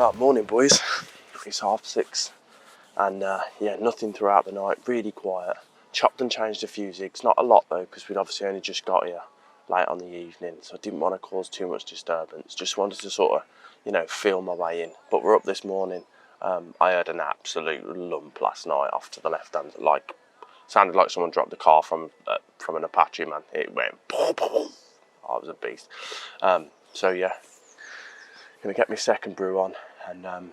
Well, morning boys, it's 6:30 and yeah, nothing throughout the night, really quiet. Chopped and changed a few zigs, not a lot though, because we'd obviously only just got here late on the evening, so I didn't want to cause too much disturbance, just wanted to sort of, you know, feel my way in. But we're up this morning. I heard an absolute lump last night off to the left hand, like, sounded like someone dropped the car from an Apache, man. It went boom, boom. Oh, it was a beast. So yeah, gonna get my second brew on and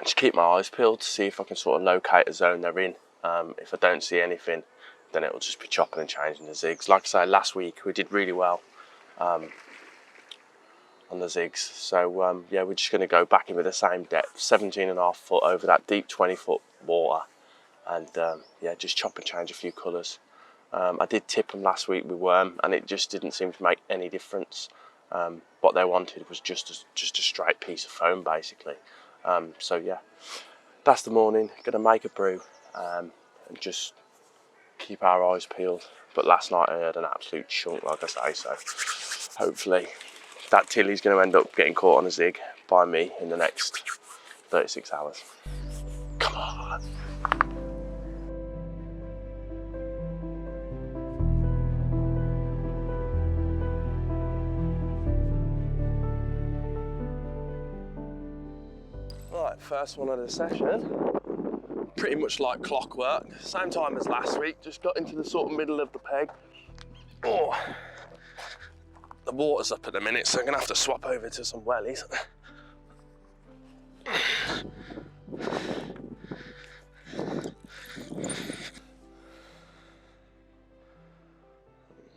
just keep my eyes peeled to see if I can sort of locate a zone they're in. If I don't see anything, then it'll just be chopping and changing the zigs. Like I say, last week we did really well on the zigs, so yeah, we're just going to go back in with the same depth, 17.5 foot over that deep 20-foot water, and yeah, just chop and change a few colours. I did tip them last week with worm, and it just didn't seem to make any difference. What they wanted was just a straight piece of foam, basically. So yeah, that's the morning. Gonna make a brew and just keep our eyes peeled. But last night I heard an absolute chunk, like I say, so hopefully that Tilly's going to end up getting caught on a zig by me in the next 36 hours. Come on. Right, first one of the session. Pretty much like clockwork, same time as last week, just got into the sort of middle of the peg. Oh, the water's up at the minute, so I'm gonna have to swap over to some wellies.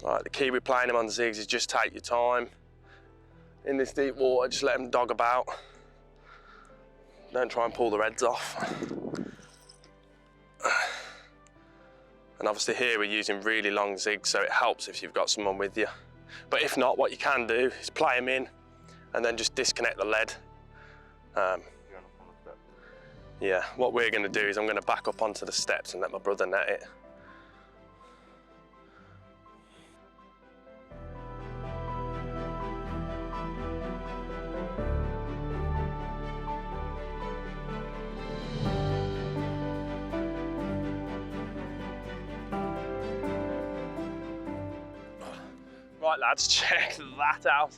Right, the key with playing them on zigs is just take your time. In this deep water, just let them dog about. Don't try and pull the heads off. And obviously here we're using really long zigs, so it helps if you've got someone with you. But if not, what you can do is play them in and then just disconnect the lead. Yeah, what we're going to do is I'm going to back up onto the steps and let my brother net it. Right lads, check that out.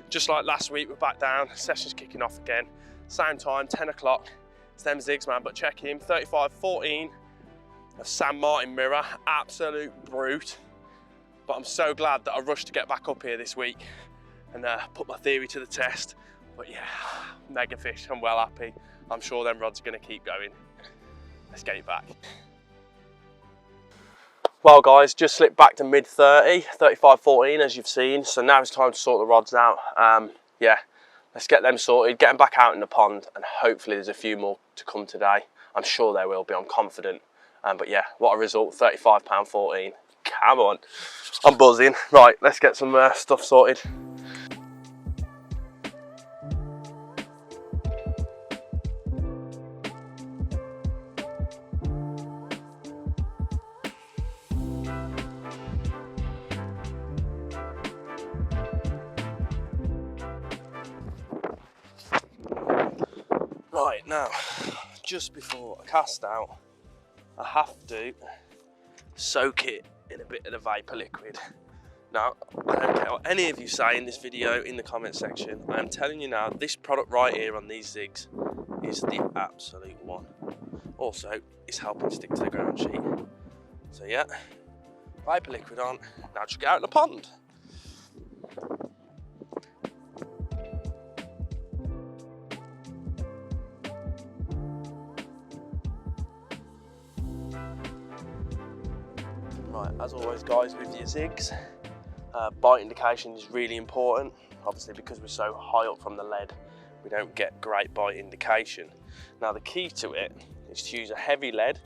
Just like last week, we're back down, session's kicking off again. Same time, 10 o'clock, it's them zigs, man, but check him, 35-14 of Sandmartin mirror, absolute brute. But I'm so glad that I rushed to get back up here this week and put my theory to the test. But yeah, mega fish, I'm well happy. I'm sure them rods are gonna keep going. Let's get it back. Well guys, just slipped back to mid-30, 35-14 as you've seen, so now it's time to sort the rods out. Yeah, let's get them sorted, get them back out in the pond, and hopefully there's a few more to come today. I'm sure there will be, I'm confident. But yeah, what a result, £35.14. Come on, I'm buzzing. Right, let's get some stuff sorted. Right, now, just before I cast out, I have to soak it in a bit of the vapor liquid. Now, I don't care what any of you say in this video in the comment section, I am telling you now, this product right here on these zigs is the absolute one. Also, it's helping stick to the ground sheet. So yeah, vapor liquid on, now just get out in the pond. Right, as always guys, with your zigs, bite indication is really important. Obviously because we're so high up from the lead, we don't get great bite indication. Now the key to it is to use a heavy lead,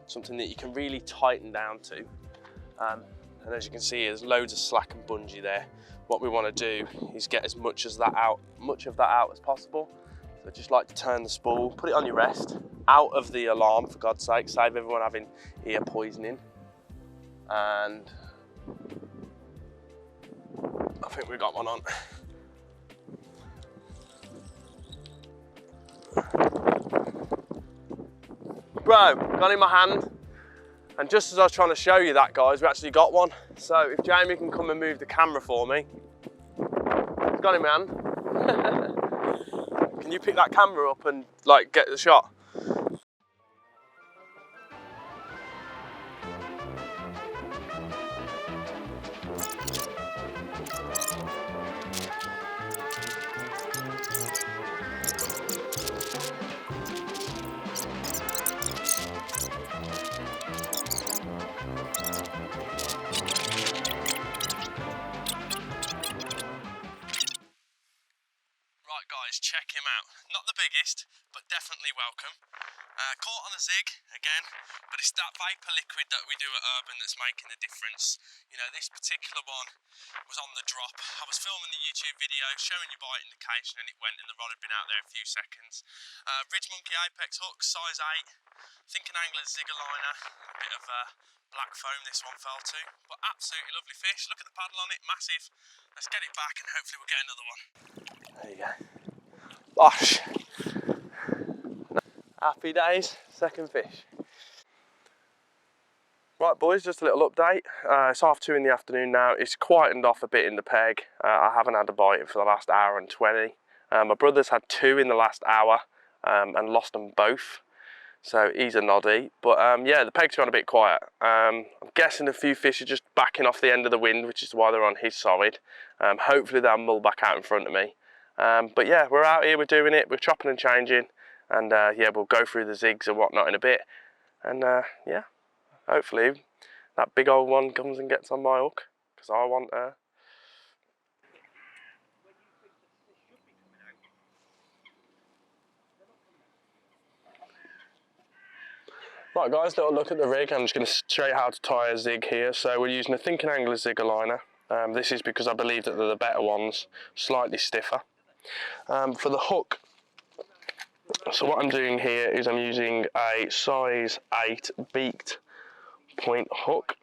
something that you can really tighten down to. And as you can see, there's loads of slack and bungee there. What we want to do is get as much of that out as possible. So just like to turn the spool, put it on your rest, out of the alarm for God's sake, save everyone having ear poisoning. And I think we got one on. Bro, got in my hand. And just as I was trying to show you that, guys, we actually got one. So if Jamie can come and move the camera for me. It's got in my hand. Can you pick that camera up and like get the shot? Right guys, check him out. Not the biggest, but definitely welcome. Caught on a zig again, but it's that vapor liquid that we do at Urban that's making the difference. You know, this particular one was on the drop. I was filming the YouTube video, showing you bite indication, and it went, and the rod had been out there a few seconds. Ridge Monkey Apex hook, size 8. Thinking angler zigger liner, a bit of black foam this one fell to, but absolutely lovely fish. Look at the paddle on it, massive. Let's get it back and hopefully we'll get another one. There you go. Bosh. Happy days, second fish. Right boys, just a little update. It's 2:30 in the afternoon now. It's quietened off a bit in the peg. I haven't had a bite for the last hour and 20. My brother's had 2 in the last hour and lost them both. So he's a noddy. But yeah, the peg's gone a bit quiet. I'm guessing a few fish are just backing off the end of the wind, which is why they're on his side. Hopefully they'll mull back out in front of me. But yeah, we're out here, we're doing it, we're chopping and changing. And yeah, we'll go through the zigs and whatnot in a bit. And yeah, hopefully that big old one comes and gets on my hook, because I want her. Right guys, little look at the rig. I'm just going to show you how to tie a zig here. So we're using a Thinking Angler zigger liner. This is because I believe that they're the better ones, slightly stiffer. For the hook, so what I'm doing here is I'm using a size 8 beaked point hook.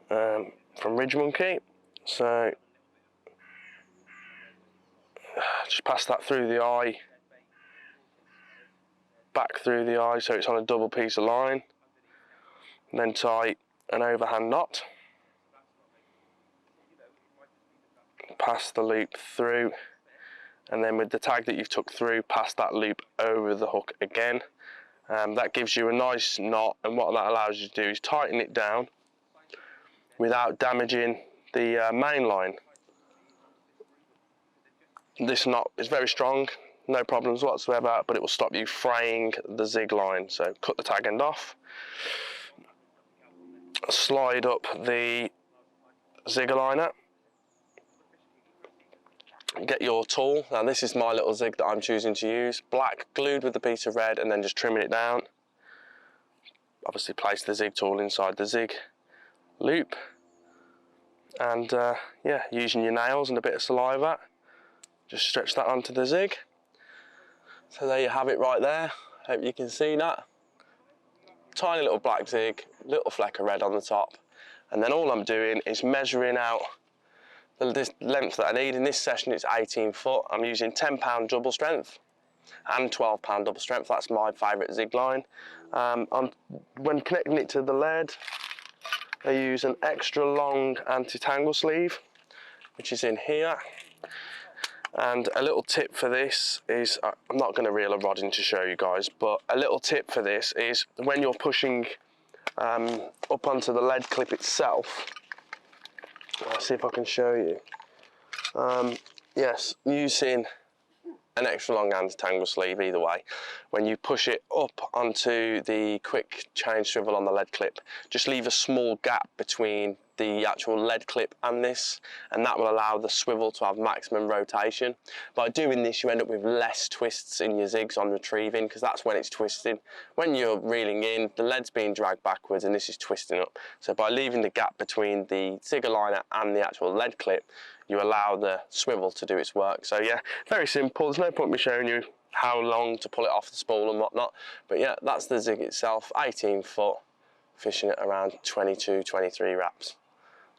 From Ridge Monkey. So just pass that through the eye, back through the eye so it's on a double piece of line, and then tie an overhand knot, pass the loop through, and then with the tag that you've took through, pass that loop over the hook again. That gives you a nice knot, and what that allows you to do is tighten it down without damaging the main line. This knot is very strong, no problems whatsoever, but it will stop you fraying the zig line. So cut the tag end off, slide up the zigger liner, get your tool. Now this is my little zig that I'm choosing to use, black glued with a piece of red, and then just trimming it down. Obviously place the zig tool inside the zig loop, and yeah, using your nails and a bit of saliva, just stretch that onto the zig. So there you have it right there. Hope you can see that. Tiny little black zig, little fleck of red on the top, and then all I'm doing is measuring out the length that I need. In this session it's 18 foot. I'm using 10-pound double strength and 12-pound double strength. That's my favourite zig line. When connecting it to the lead, I use an extra long anti-tangle sleeve, which is in here. And a little tip for this is, I'm not going to reel a rod in to show you guys, but a little tip for this is when you're pushing up onto the lead clip itself, I'll see if I can show you. Yes, using an extra long anti-tangle sleeve either way. When you push it up onto the quick change swivel on the lead clip, just leave a small gap between the actual lead clip and this, and that will allow the swivel to have maximum rotation. By doing this, you end up with less twists in your zigs on retrieving, because that's when it's twisting. When you're reeling in, the lead's being dragged backwards and this is twisting up. So by leaving the gap between the zigger liner and the actual lead clip, you allow the swivel to do its work. So yeah, very simple. There's no point me showing you how long to pull it off the spool and whatnot. But yeah, that's the zig itself, 18 foot, fishing at around 22, 23 wraps.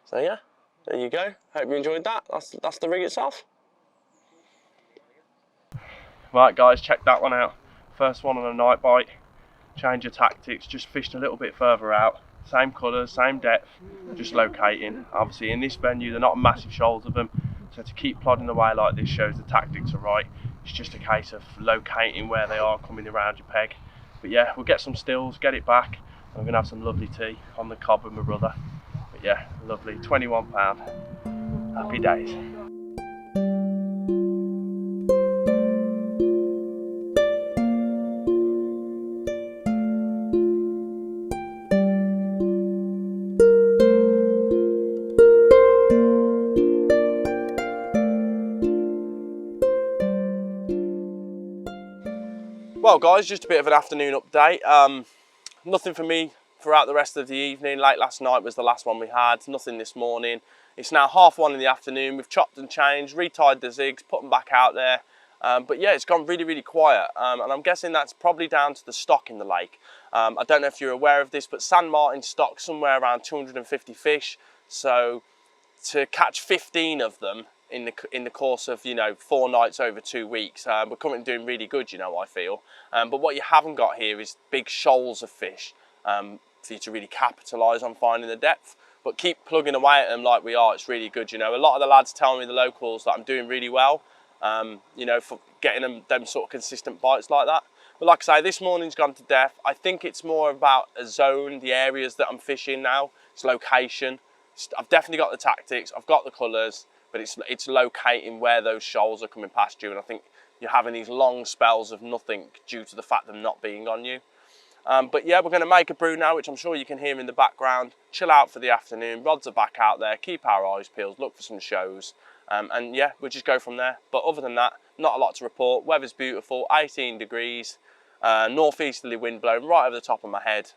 So yeah, there you go. Hope you enjoyed that. That's the rig itself. Right guys, check that one out. First one on a night bite. Change of tactics, just fished a little bit further out. Same colours, same depth, just locating. Obviously in this venue they're not massive shoals of them, so to keep plodding away like this shows the tactics are right. It's just a case of locating where they are coming around your peg. But yeah, we'll get some stills, get it back, and we're going to have some lovely tea on the cob with my brother. But yeah, lovely, £21. Happy days. Well guys, just a bit of an afternoon update. Nothing for me throughout the rest of the evening. Late last night was the last one we had, nothing this morning. It's now 1:30 in the afternoon. We've chopped and changed, retied the zigs, put them back out there. But yeah, it's gone really quiet. And I'm guessing that's probably down to the stock in the lake. I don't know if you're aware of this, but Sandmartin stocks somewhere around 250 fish. So to catch 15 of them in the course of, you know, 4 nights over 2 weeks, we're currently doing really good, you know, I feel. But what you haven't got here is big shoals of fish for you to really capitalise on finding the depth. But keep plugging away at them like we are, it's really good, you know. A lot of the lads tell me, the locals, that I'm doing really well, you know, for getting them sort of consistent bites like that. But like I say, this morning's gone to death. I think it's more about a zone, the areas that I'm fishing now, it's location. I've definitely got the tactics, I've got the colours, but it's locating where those shoals are coming past you, and I think you're having these long spells of nothing due to the fact of them not being on you. But yeah, we're going to make a brew now, which I'm sure you can hear in the background. Chill out for the afternoon, rods are back out there, keep our eyes peeled, look for some shows, and yeah, we'll just go from there. But other than that, not a lot to report. Weather's beautiful, 18 degrees, northeasterly wind blowing right over the top of my head.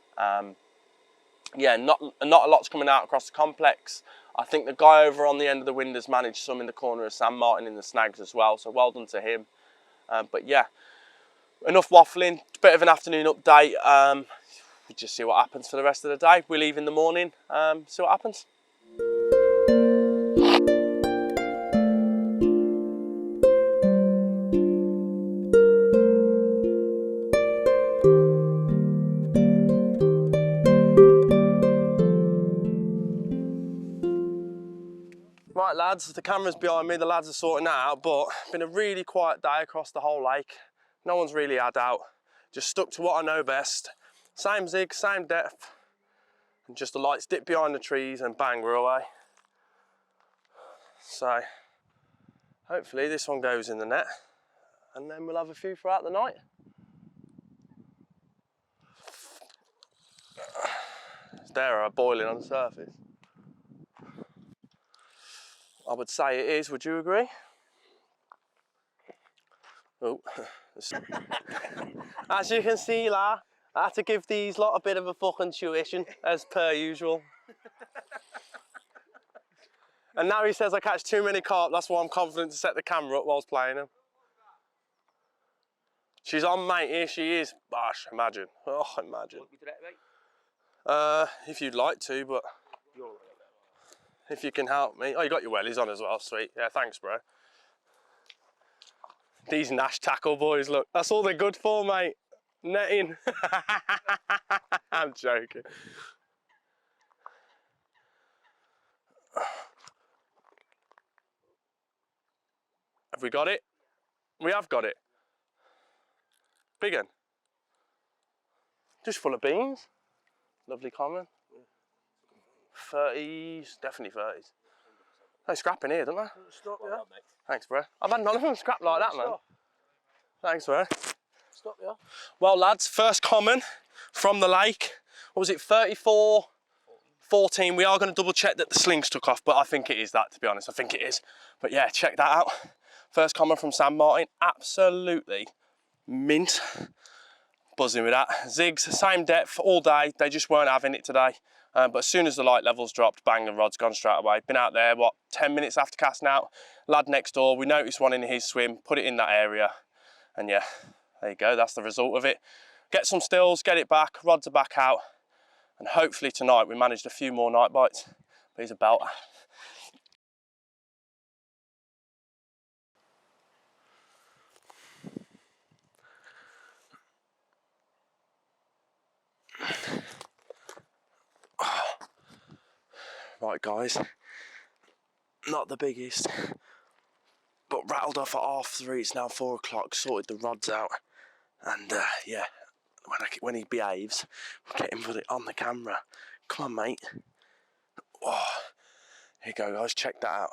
Yeah, not a lot's coming out across the complex. I think the guy over on the end of the wind has managed some in the corner of Sandmartin in the snags as well, so well done to him. But yeah, enough waffling, bit of an afternoon update. We'll just see what happens for the rest of the day. We leave in the morning, see what happens. Right lads, the camera's behind me, the lads are sorting that out, but it's been a really quiet day across the whole lake. No one's really had out, just stuck to what I know best. Same zig, same depth, and just the lights dip behind the trees and bang, we're away. So hopefully this one goes in the net, and then we'll have a few throughout the night. There are boiling on the surface. I would say it is, would you agree? Oh, as you can see, I had to give these lot a bit of a fucking tuition, as per usual. And now he says I catch too many carp, that's why I'm confident to set the camera up whilst playing them. She's on, mate, here she is. Gosh, imagine. Oh, imagine. If you'd like to, but if you can help me. Oh, you got your wellies on as well, sweet. Yeah, thanks, bro. These Nash tackle boys, look, that's all they're good for, mate. Netting. I'm joking. Have we got it? We have got it. Big one. Just full of beans. Lovely common. 30s, definitely 30s. They scrap in here, don't they? Stop, yeah. Thanks, bro. I've had none of them scrap like that, man. Thanks, bro. Stop, yeah. Well, lads, first common from the lake. What was it, 34, 14. We are going to double check that the slings took off, but I think it is that, to be honest. I think it is. But yeah, check that out. First common from Sandmartin. Absolutely mint. Buzzing with that. Zigs, same depth all day. They just weren't having it today. But as soon as the light levels dropped, bang, the rod's gone straight away. Been out there, what, 10 minutes after casting out. Lad next door, we noticed one in his swim, put it in that area. And yeah, there you go, that's the result of it. Get some stills, get it back, rods are back out. And hopefully tonight we managed a few more night bites. But he's a belter. Right guys, not the biggest, but rattled off at 3:30. It's now 4 o'clock, sorted the rods out, and yeah, when he behaves, we'll get him with it on the camera. Come on mate. Oh, here you go guys, check that out.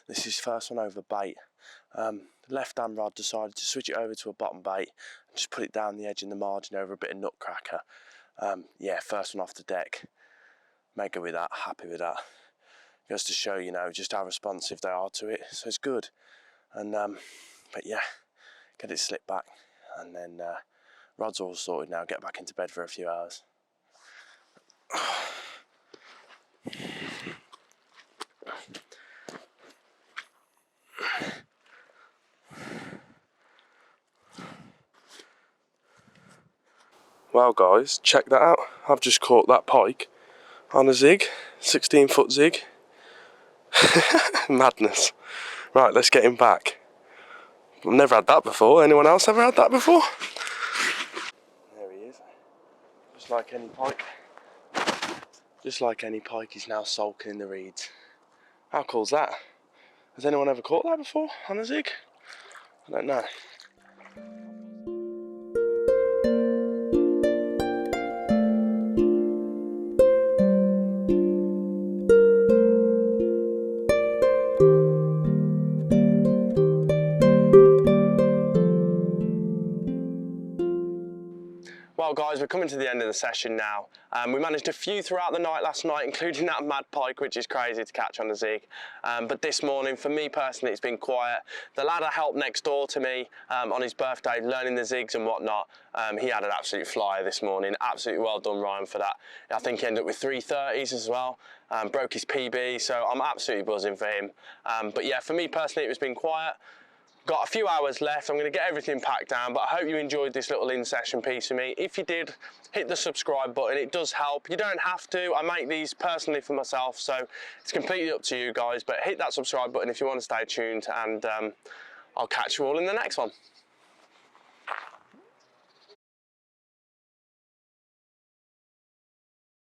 This is first one over bait. Left hand rod decided to switch it over to a bottom bait and just put it down the edge in the margin over a bit of nutcracker. Yeah, first one off the deck. Mega with that, happy with that. Goes to show, you know, just how responsive they are to it, so it's good. And but yeah, get it slipped back, and then rod's all sorted now. Get back into bed for a few hours. Well guys, check that out. I've just caught that pike on a zig, 16-foot zig. Madness. Right, let's get him back. I've never had that before. Anyone else ever had that before? There he is. Just like any pike. Just like any pike, he's now sulking in the reeds. How cool's that? Has anyone ever caught that before on a zig? I don't know. Well guys, we're coming to the end of the session now. We managed a few throughout the night last night, including that mad pike, which is crazy to catch on the zig. But this morning, for me personally, it's been quiet. The lad I helped next door to me on his birthday, learning the zigs and whatnot, he had an absolute flyer this morning. Absolutely well done, Ryan, for that. I think he ended up with 330s as well. Broke his PB, so I'm absolutely buzzing for him. But yeah, for me personally, it's been quiet. Got a few hours left. I'm going to get everything packed down, but I hope you enjoyed this little in-session piece of me. If you did, hit the subscribe button. It does help. You don't have to. I make these personally for myself, so it's completely up to you guys, but hit that subscribe button if you want to stay tuned, and I'll catch you all in the next one.